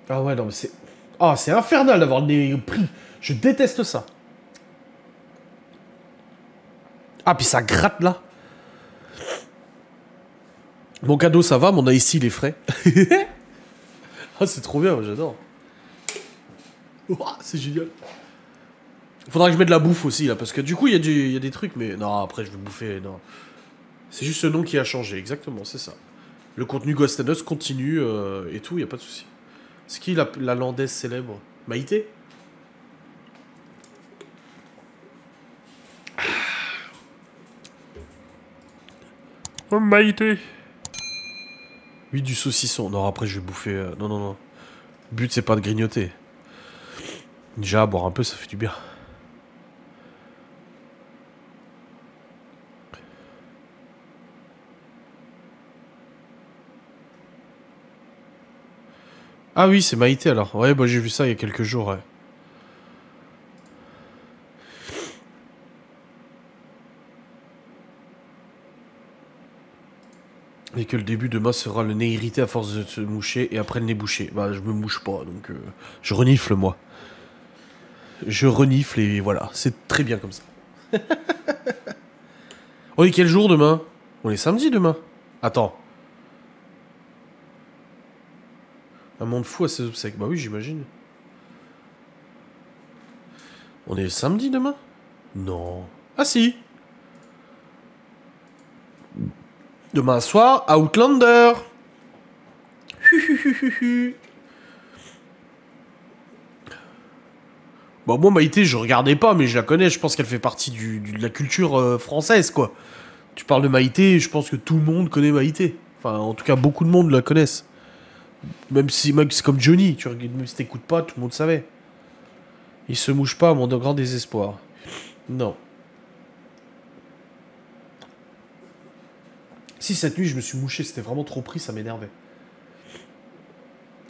Ah ouais, non, mais c'est... Ah, c'est infernal d'avoir le nez pris. Je déteste ça. Ah, puis ça gratte, là. Mon cadeau, ça va, mon ici, il est frais. Ah, c'est trop bien, j'adore. Oh, c'est génial. Faudra que je mette de la bouffe aussi, là, parce que du coup, il y a des trucs, mais... Non, après, je vais bouffer, non. C'est juste ce nom qui a changé, exactement, c'est ça. Le contenu Ghost and Us continue, et tout, y a pas de souci. C'est qui la landaise célèbre? Maïté? Oh, Maïté. Oui, du saucisson. Non, après, je vais bouffer... Non, non, non. Le but, c'est pas de grignoter. Déjà, boire un peu, ça fait du bien. Ah oui, c'est Maïté, alors. Ouais, bah j'ai vu ça il y a quelques jours, ouais. Et que le début de mars sera le nez irrité à force de se moucher et après le nez bouché. Bah, je me mouche pas, donc je renifle, moi. Je renifle et voilà, c'est très bien comme ça. On est quel jour demain? On est samedi demain. Attends. Un monde fou à ses obsèques. Bah oui, j'imagine. On est samedi demain? Non. Ah si. Demain soir, Outlander. Bon, moi, Maïté, je regardais pas, mais je la connais. Je pense qu'elle fait partie de la culture française, quoi. Tu parles de Maïté, je pense que tout le monde connaît Maïté. Enfin, en tout cas, beaucoup de monde la connaissent. Même si c'est comme Johnny, même si t'écoutes pas, tout le monde savait. Il se mouche pas, mon grand désespoir. Non. Si, cette nuit, je me suis mouché, c'était vraiment trop pris, ça m'énervait.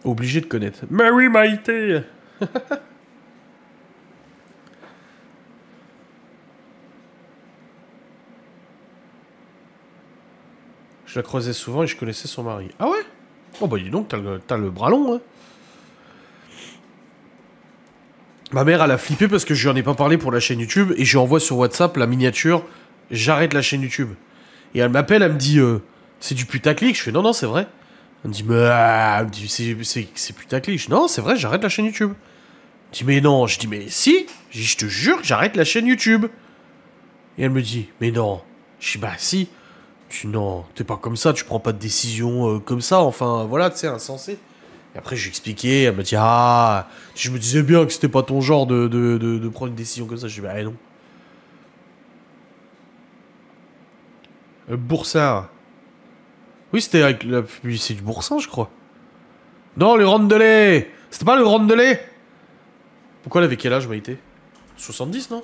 Obligé de connaître. Mais oui, Maïté. Je la croisais souvent et je connaissais son mari. Ah ouais? Oh bah dis donc, t'as le bras long, hein. Ma mère, elle a flippé parce que je lui en ai pas parlé pour la chaîne YouTube et je lui envoie sur WhatsApp la miniature « J'arrête la chaîne YouTube ». Et elle m'appelle, elle me dit c'est du putaclic ». Je fais « Non, non, c'est vrai ». Elle me dit « Mais elle me dit, c'est putaclic ». Je dis « Non, c'est vrai, j'arrête la chaîne YouTube ». Elle me dit « Mais non ». Je dis « Mais si ». Je dis « Je te jure que j'arrête la chaîne YouTube ». Et elle me dit « Mais non ». Je dis « Bah si ». Je dis « Non, t'es pas comme ça, tu prends pas de décision comme ça, enfin, voilà, tu sais, insensé ». Et après, je lui ai expliqué, elle me dit « Ah !» Je me disais bien que c'était pas ton genre de prendre une décision comme ça. Je dis « Bah non ». Boursard. Oui, c'était avec la publicité du Boursin, je crois. Non, le Rondelet. C'était pas le Rondelet. Pourquoi elle avait quel âge, Maïté? 70, non?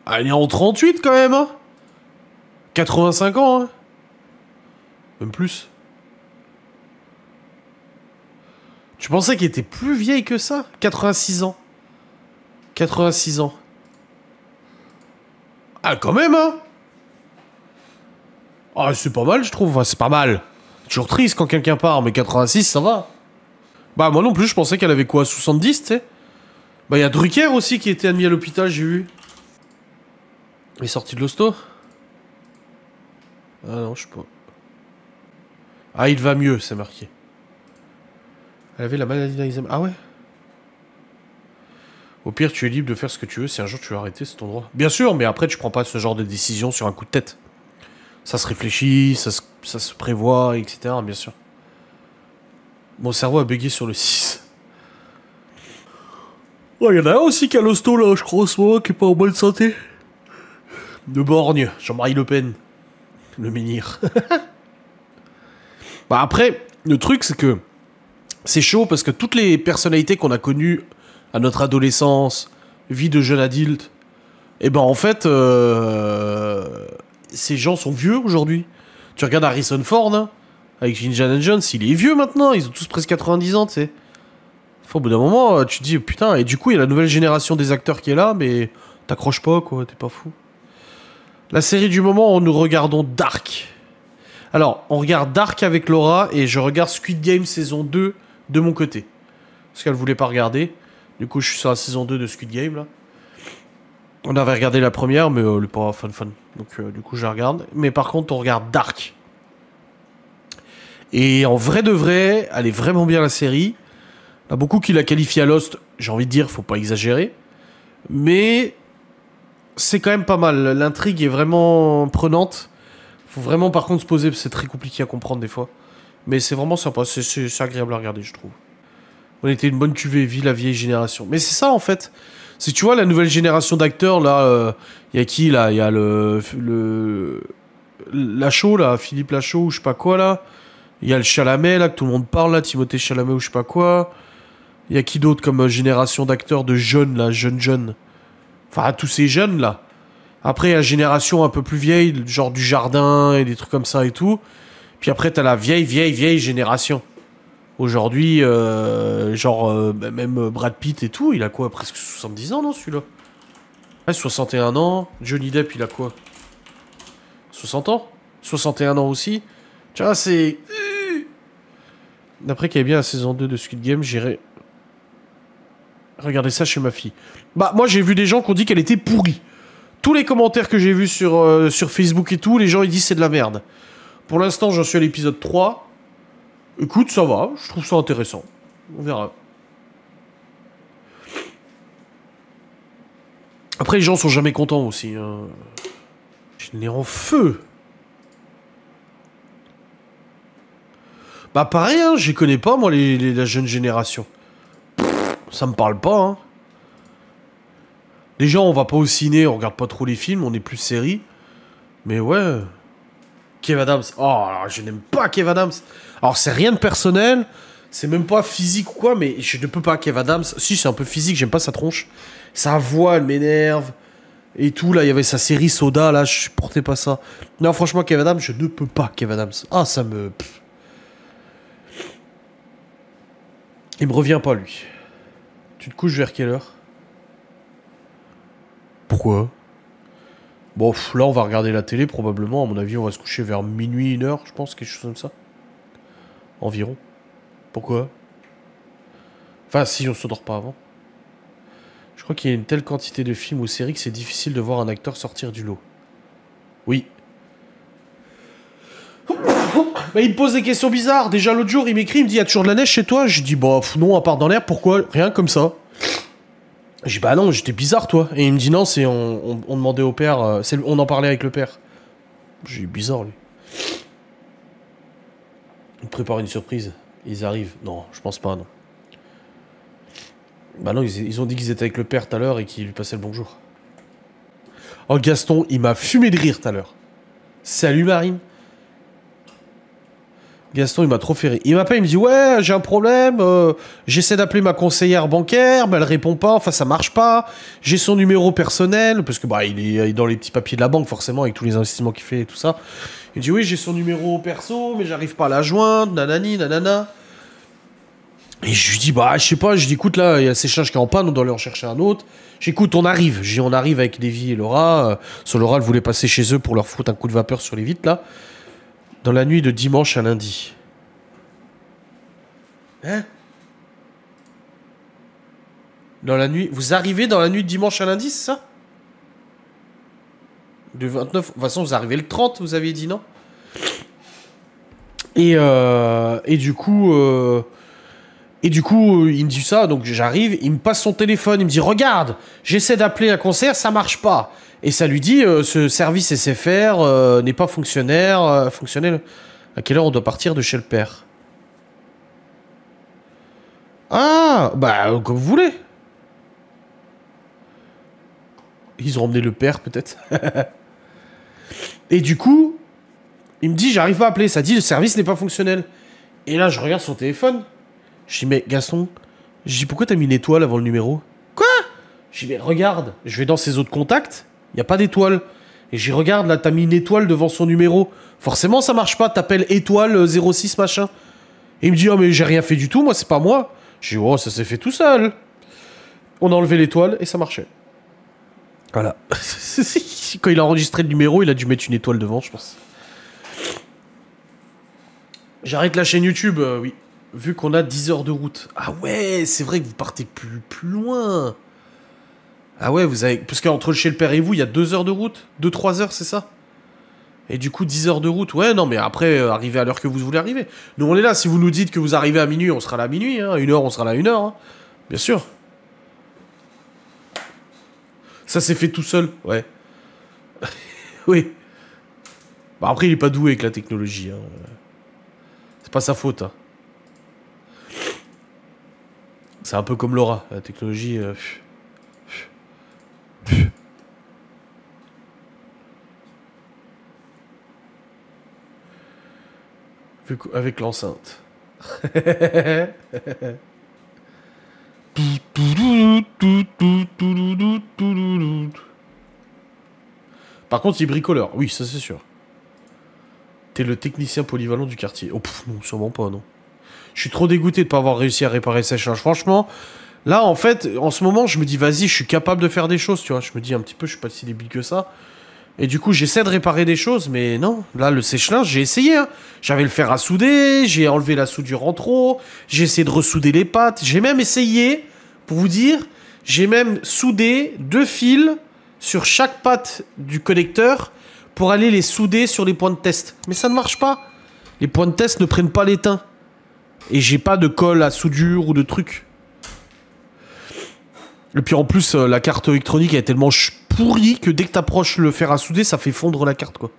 Ah, elle est en 38 quand même, hein. 85 ans, hein. Même plus. Tu pensais qu'elle était plus vieille que ça? 86 ans. 86 ans. Ah, quand même, hein. Ah, c'est pas mal, je trouve. Enfin, c'est pas mal. Toujours triste quand quelqu'un part, mais 86, ça va. Bah, moi non plus, je pensais qu'elle avait quoi, 70, tu sais. Bah, il y a Drucker aussi qui était admis à l'hôpital, j'ai vu. Il est sorti de l'hosto? Ah non, je sais pas. Ah, il va mieux, c'est marqué. Elle avait la maladie d'Alzheimer. Ah ouais? Au pire, tu es libre de faire ce que tu veux. Si un jour tu veux arrêter, c'est ton droit. Bien sûr, mais après, tu prends pas ce genre de décision sur un coup de tête. Ça se réfléchit, ça se prévoit, etc. Bien sûr. Mon cerveau a bugué sur le 6. Oh, il y en a un aussi qui a l'hosto, là, je crois, en ce moment, qui est pas en bonne santé. De Borgne, Jean-Marie Le Pen. Le menhir. Bah après, le truc, c'est que c'est chaud parce que toutes les personnalités qu'on a connues à notre adolescence, vie de jeune adulte, et ben en fait, ces gens sont vieux aujourd'hui. Tu regardes Harrison Ford, hein, avec Indiana Jones, il est vieux maintenant, ils ont tous presque 90 ans, tu sais. Au bout d'un moment, tu te dis, putain, et du coup, il y a la nouvelle génération des acteurs qui est là, mais t'accroches pas, quoi, t'es pas fou. La série du moment, nous regardons Dark. Alors, on regarde Dark avec Laura et je regarde Squid Game saison 2 de mon côté. Parce qu'elle voulait pas regarder. Du coup, je suis sur la saison 2 de Squid Game, là. On avait regardé la première, mais elle est pas fun. Donc, du coup, je la regarde. Mais par contre, on regarde Dark. Et en vrai de vrai, elle est vraiment bien, la série. Il y a beaucoup qui la qualifient à Lost. J'ai envie de dire, faut pas exagérer. Mais c'est quand même pas mal. L'intrigue est vraiment prenante. Faut vraiment, par contre, se poser. C'est très compliqué à comprendre, des fois. Mais c'est vraiment sympa. C'est agréable à regarder, je trouve. On était une bonne cuvée, vie la vieille génération. Mais c'est ça, en fait. C'est, tu vois, la nouvelle génération d'acteurs, là, y a qui, là? Il y a Lachaud, là, Philippe Lachaud, ou je sais pas quoi, là. Il y a le Chalamet, là, que tout le monde parle, là, Timothée Chalamet, ou je sais pas quoi. Il y a qui d'autre comme génération d'acteurs de jeunes, là, jeunes. Enfin, tous ces jeunes, là. Après, il y a la génération un peu plus vieille, genre du Jardin, et des trucs comme ça et tout. Puis après, t'as la vieille génération. Aujourd'hui, même Brad Pitt et tout, il a quoi? Presque 70 ans, non, celui-là? Ouais, 61 ans. Johnny Depp, il a quoi? 60 ans? 61 ans aussi. Tu vois, c'est... D'après qu'il y avait bien la saison 2 de Squid Game, j'irai... Regardez ça chez ma fille. Bah, moi, j'ai vu des gens qui ont dit qu'elle était pourrie. Tous les commentaires que j'ai vus sur Facebook et tout, les gens, ils disent c'est de la merde. Pour l'instant, j'en suis à l'épisode 3. Écoute, ça va, je trouve ça intéressant. On verra. Après, les gens sont jamais contents aussi. Hein. Je l'ai en feu. Bah pareil, hein, j'y connais pas, moi, la jeune génération. Ça me parle pas, hein. Déjà, on va pas au ciné, on regarde pas trop les films, on est plus série. Mais ouais... Kev Adams. Oh, alors, je n'aime pas Kev Adams. Alors, c'est rien de personnel. C'est même pas physique ou quoi, mais je ne peux pas Kev Adams. Si, c'est un peu physique, j'aime pas sa tronche. Sa voix, elle m'énerve. Et tout, là, il y avait sa série Soda, là, je supportais pas ça. Non, franchement, Kev Adams, je ne peux pas Kev Adams. Ah, ça me... Il me revient pas, lui. Tu te couches vers quelle heure? Pourquoi? Bon, là, on va regarder la télé, probablement. À mon avis, on va se coucher vers minuit, 1h, je pense, quelque chose comme ça. Environ. Pourquoi? Enfin, si on s'endort pas avant. Je crois qu'il y a une telle quantité de films ou séries que c'est difficile de voir un acteur sortir du lot. Oui. Bah, il me pose des questions bizarres. Déjà, l'autre jour, il m'écrit, il me dit, y a toujours de la neige chez toi? Je dis, bah, non, à part dans l'air, pourquoi? Rien comme ça. J'ai dit, bah non, j'étais bizarre, toi. Et il me dit, non, c'est on demandait au père, on en parlait avec le père. J'ai dit, bizarre, lui. Il prépare une surprise. Ils arrivent. Non, je pense pas, non. Bah non, ils ont dit qu'ils étaient avec le père tout à l'heure et qu'ils lui passaient le bonjour. Oh, Gaston, il m'a fumé de rire tout à l'heure. Salut, Marine. Gaston, il m'a trop fait rire. Il m'appelle, il me dit, ouais, j'ai un problème, j'essaie d'appeler ma conseillère bancaire, mais elle répond pas, enfin, ça marche pas. J'ai son numéro personnel, parce que, bah, il est dans les petits papiers de la banque, forcément, avec tous les investissements qu'il fait et tout ça. Il dit, oui, j'ai son numéro perso, mais j'arrive pas à la joindre, nanani, nanana. Et je lui dis, bah, je sais pas, je dis, écoute, là, il y a ces séchage qui est en panne, on doit aller en chercher un autre. J'écoute, on arrive. Je dis, on arrive avec Lévi et Laura. Sur Laura, elle voulait passer chez eux pour leur foutre un coup de vapeur sur les vitres, là. Dans la nuit de dimanche à lundi. Hein? Dans la nuit... Vous arrivez dans la nuit de dimanche à lundi, c'est ça? De 29... De toute façon, vous arrivez le 30, vous aviez dit, non? Et du coup... Et du coup, il me dit ça, donc j'arrive, il me passe son téléphone, il me dit, regarde, j'essaie d'appeler un concert, ça marche pas. Et ça lui dit, ce service SFR n'est pas fonctionnel. À quelle heure on doit partir de chez le père? Ah, bah, comme vous voulez. Ils ont emmené le père, peut-être. Et du coup, il me dit, j'arrive pas à appeler, ça dit, le service n'est pas fonctionnel. Et là, je regarde son téléphone. Je dis, mais Gaston, je dis, pourquoi t'as mis une étoile avant le numéro? Quoi? Je dis, mais regarde, je vais dans ses autres contacts, il n'y a pas d'étoile. Et j'y regarde, là, t'as mis une étoile devant son numéro. Forcément, ça marche pas, t'appelles étoile 06 machin. Et il me dit, oh, mais j'ai rien fait du tout, moi, c'est pas moi. Je dis, oh, ça s'est fait tout seul. On a enlevé l'étoile et ça marchait. Voilà. Quand il a enregistré le numéro, il a dû mettre une étoile devant, je pense. J'arrête la chaîne YouTube, oui. Vu qu'on a 10 heures de route. Ah ouais, c'est vrai que vous partez plus loin. Ah ouais, vous avez... Parce qu'entre chez le père et vous, il y a 2 heures de route. 2-3 heures, c'est ça? Et du coup, 10 heures de route. Ouais, non, mais après, arrivez à l'heure que vous voulez arriver. Nous, on est là. Si vous nous dites que vous arrivez à minuit, on sera là à minuit. Hein. 1 heure, on sera là à 1 heure. Hein. Bien sûr. Ça s'est fait tout seul, ouais. Oui. Bah après, il est pas doué avec la technologie. Hein. C'est pas sa faute. Hein. C'est un peu comme Laura. La technologie... Avec l'enceinte. Par contre, il est bricoleur. Oui, ça c'est sûr. T'es le technicien polyvalent du quartier. Oh, pff, non, sûrement pas, non. Je suis trop dégoûté de pas avoir réussi à réparer le sèche-linge. Franchement, là, en fait, en ce moment, je me dis, vas-y, je suis capable de faire des choses, tu vois. Je me dis un petit peu, je suis pas si débile que ça. Et du coup, j'essaie de réparer des choses, mais non. Là, le sèche-linge, j'ai essayé. Hein. J'avais le fer à souder, j'ai enlevé la soudure en trop, j'ai essayé de ressouder les pattes. J'ai même essayé, pour vous dire, j'ai même soudé 2 fils sur chaque patte du connecteur pour aller les souder sur les points de test. Mais ça ne marche pas. Les points de test ne prennent pas l'étain. Et j'ai pas de colle à soudure ou de truc. Et puis en plus, la carte électronique elle est tellement pourrie que dès que t'approches le fer à souder, ça fait fondre la carte, quoi.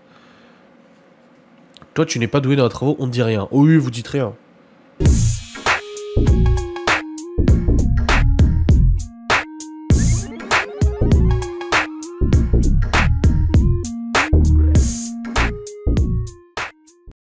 Toi, tu n'es pas doué dans les travaux, on ne dit rien. Oh oui, vous dites rien.